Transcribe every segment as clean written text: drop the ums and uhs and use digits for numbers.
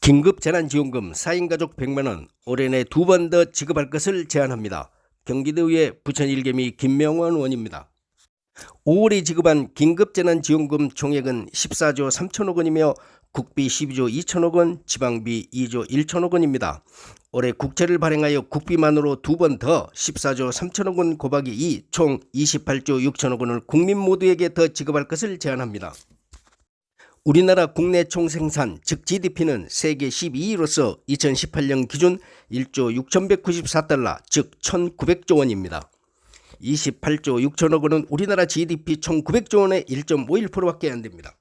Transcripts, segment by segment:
긴급재난지원금 4인 가족 100만 원 올해 내 2번 더 지급할 것을 제안합니다. 경기도의회 부천 1개미 김명원 의원입니다. 5월에 지급한 긴급재난지원금 총액은 14조 3천억 원이며 국비 12조 2천억 원, 지방비 2조 1천억 원입니다. 올해 국채를 발행하여 국비만으로 2번 더 14조 3천억 원 곱하기 2 총 28조 6천억 원을 국민 모두에게 더 지급할 것을 제안합니다. 우리나라 국내 총생산 즉 GDP는 세계 12위로서 2018년 기준 1조 6,194달러 즉 1,900조 원입니다. 28조 6천억 원은 우리나라 GDP 총 900조 원의 1.51%밖에 안 됩니다.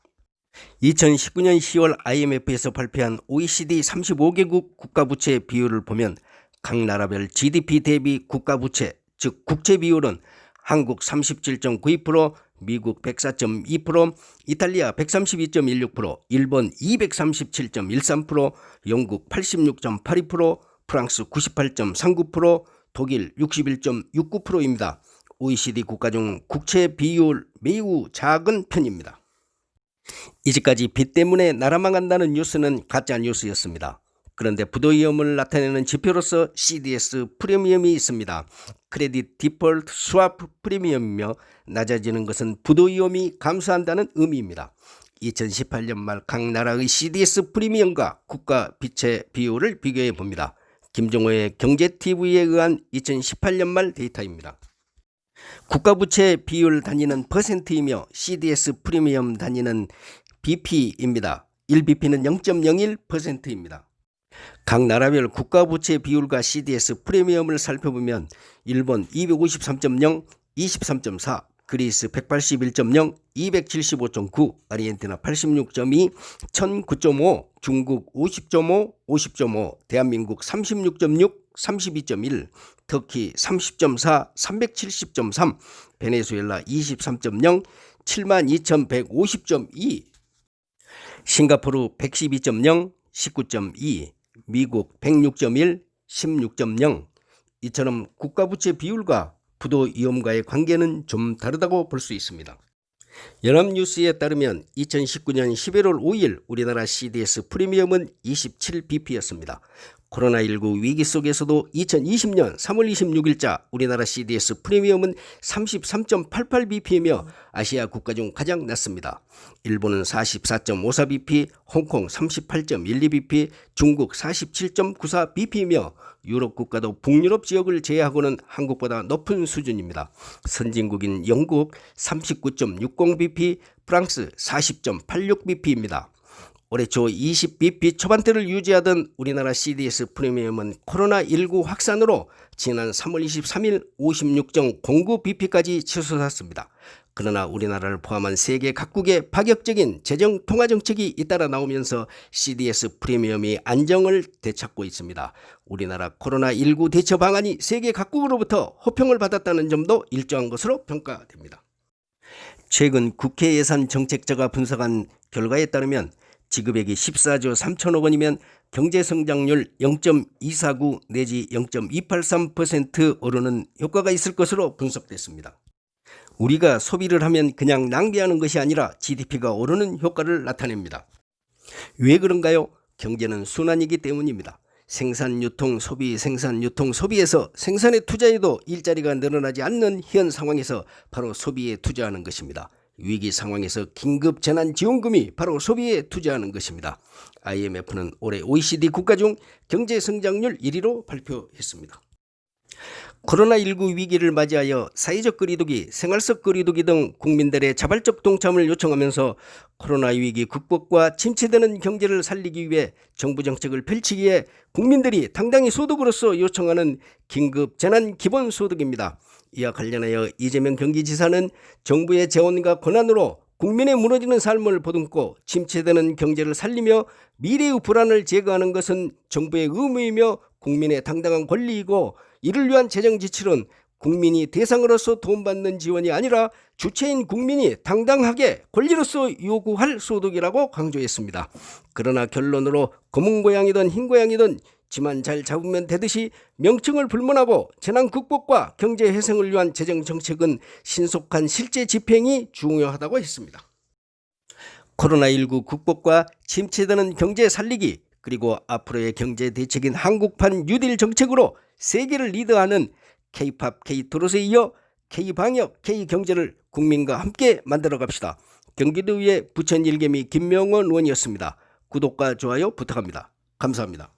2019년 10월 IMF에서 발표한 OECD 35개국 국가부채 비율을 보면 각 나라별 GDP 대비 국가부채 즉 국채 비율은 한국 37.92%, 미국 104.2%, 이탈리아 132.16%, 일본 237.13%, 영국 86.82%, 프랑스 98.39%, 독일 61.69%입니다. OECD 국가 중 국채 비율 매우 작은 편입니다. 이제까지 빚 때문에 나라 망한다는 뉴스는 가짜 뉴스였습니다. 그런데 부도 위험을 나타내는 지표로서 CDS 프리미엄이 있습니다. 크레딧 디폴트 스와프 프리미엄이며 낮아지는 것은 부도 위험이 감소한다는 의미입니다. 2018년 말 각 나라의 CDS 프리미엄과 국가 빚의 비율을 비교해 봅니다. 김종호의 경제TV에 의한 2018년 말 데이터입니다. 국가부채 비율 단위는 퍼센트이며 CDS 프리미엄 단위는 BP입니다. 1BP는 0.01%입니다. 각 나라별 국가부채 비율과 CDS 프리미엄을 살펴보면 일본 253.0, 23.4, 그리스 181.0, 275.9, 아르헨티나 86.2, 1009.5, 중국 50.5, 50.5, 대한민국 36.6, 32.1, 터키 30.4, 370.3, 베네수엘라 23.0, 72,150.2, 싱가포르 112.0, 19.2, 미국 106.1, 16.0 이처럼 국가부채 비율과 부도 위험과의 관계는 좀 다르다고 볼 수 있습니다. 연합뉴스에 따르면 2019년 11월 5일 우리나라 CDS 프리미엄은 27bp였습니다. 코로나19 위기 속에서도 2020년 3월 26일자 우리나라 CDS 프리미엄은 33.88bp이며 아시아 국가 중 가장 낮습니다. 일본은 44.54bp, 홍콩 38.12bp, 중국 47.94bp이며 유럽 국가도 북유럽 지역을 제외하고는 한국보다 높은 수준입니다. 선진국인 영국 39.60bp, 프랑스 40.86bp입니다. 올해 초 20bp 초반대를 유지하던 우리나라 CDS 프리미엄은 코로나19 확산으로 지난 3월 23일 56.09bp까지 치솟았습니다. 그러나 우리나라를 포함한 세계 각국의 파격적인 재정 통화 정책이 잇따라 나오면서 CDS 프리미엄이 안정을 되찾고 있습니다. 우리나라 코로나19 대처 방안이 세계 각국으로부터 호평을 받았다는 점도 일조한 것으로 평가됩니다. 최근 국회 예산정책처가 분석한 결과에 따르면 지급액이 14조 3천억 원이면 경제성장률 0.249 내지 0.283% 오르는 효과가 있을 것으로 분석됐습니다. 우리가 소비를 하면 그냥 낭비하는 것이 아니라 GDP가 오르는 효과를 나타냅니다. 왜 그런가요? 경제는 순환이기 때문입니다. 생산, 유통, 소비, 생산, 유통, 소비에서 생산에 투자해도 일자리가 늘어나지 않는 현 상황에서 바로 소비에 투자하는 것입니다. 위기 상황에서 긴급재난지원금이 바로 소비에 투자하는 것입니다. IMF는 올해 OECD 국가 중 경제성장률 1위로 발표했습니다. 코로나19 위기를 맞이하여 사회적 거리두기, 생활속 거리두기 등 국민들의 자발적 동참을 요청하면서 코로나 위기 극복과 침체되는 경제를 살리기 위해 정부 정책을 펼치기에 국민들이 당당히 소득으로서 요청하는 긴급재난기본소득입니다. 이와 관련하여 이재명 경기지사는 정부의 재원과 권한으로 국민의 무너지는 삶을 보듬고 침체되는 경제를 살리며 미래의 불안을 제거하는 것은 정부의 의무이며 국민의 당당한 권리이고 이를 위한 재정 지출은 국민이 대상으로서 도움받는 지원이 아니라 주체인 국민이 당당하게 권리로서 요구할 소득이라고 강조했습니다. 그러나 결론으로 검은 고양이든 흰 고양이든 지만 잘 잡으면 되듯이 명칭을 불문하고 재난 극복과 경제 회생을 위한 재정 정책은 신속한 실제 집행이 중요하다고 했습니다. 코로나19 극복과 침체되는 경제 살리기, 그리고 앞으로의 경제 대책인 한국판 뉴딜 정책으로 세계를 리드하는 K-팝, K-트롯에 이어 K-방역, K-경제를 국민과 함께 만들어 갑시다. 경기도의회 부천 일개미 김명원 의원이었습니다. 구독과 좋아요 부탁합니다. 감사합니다.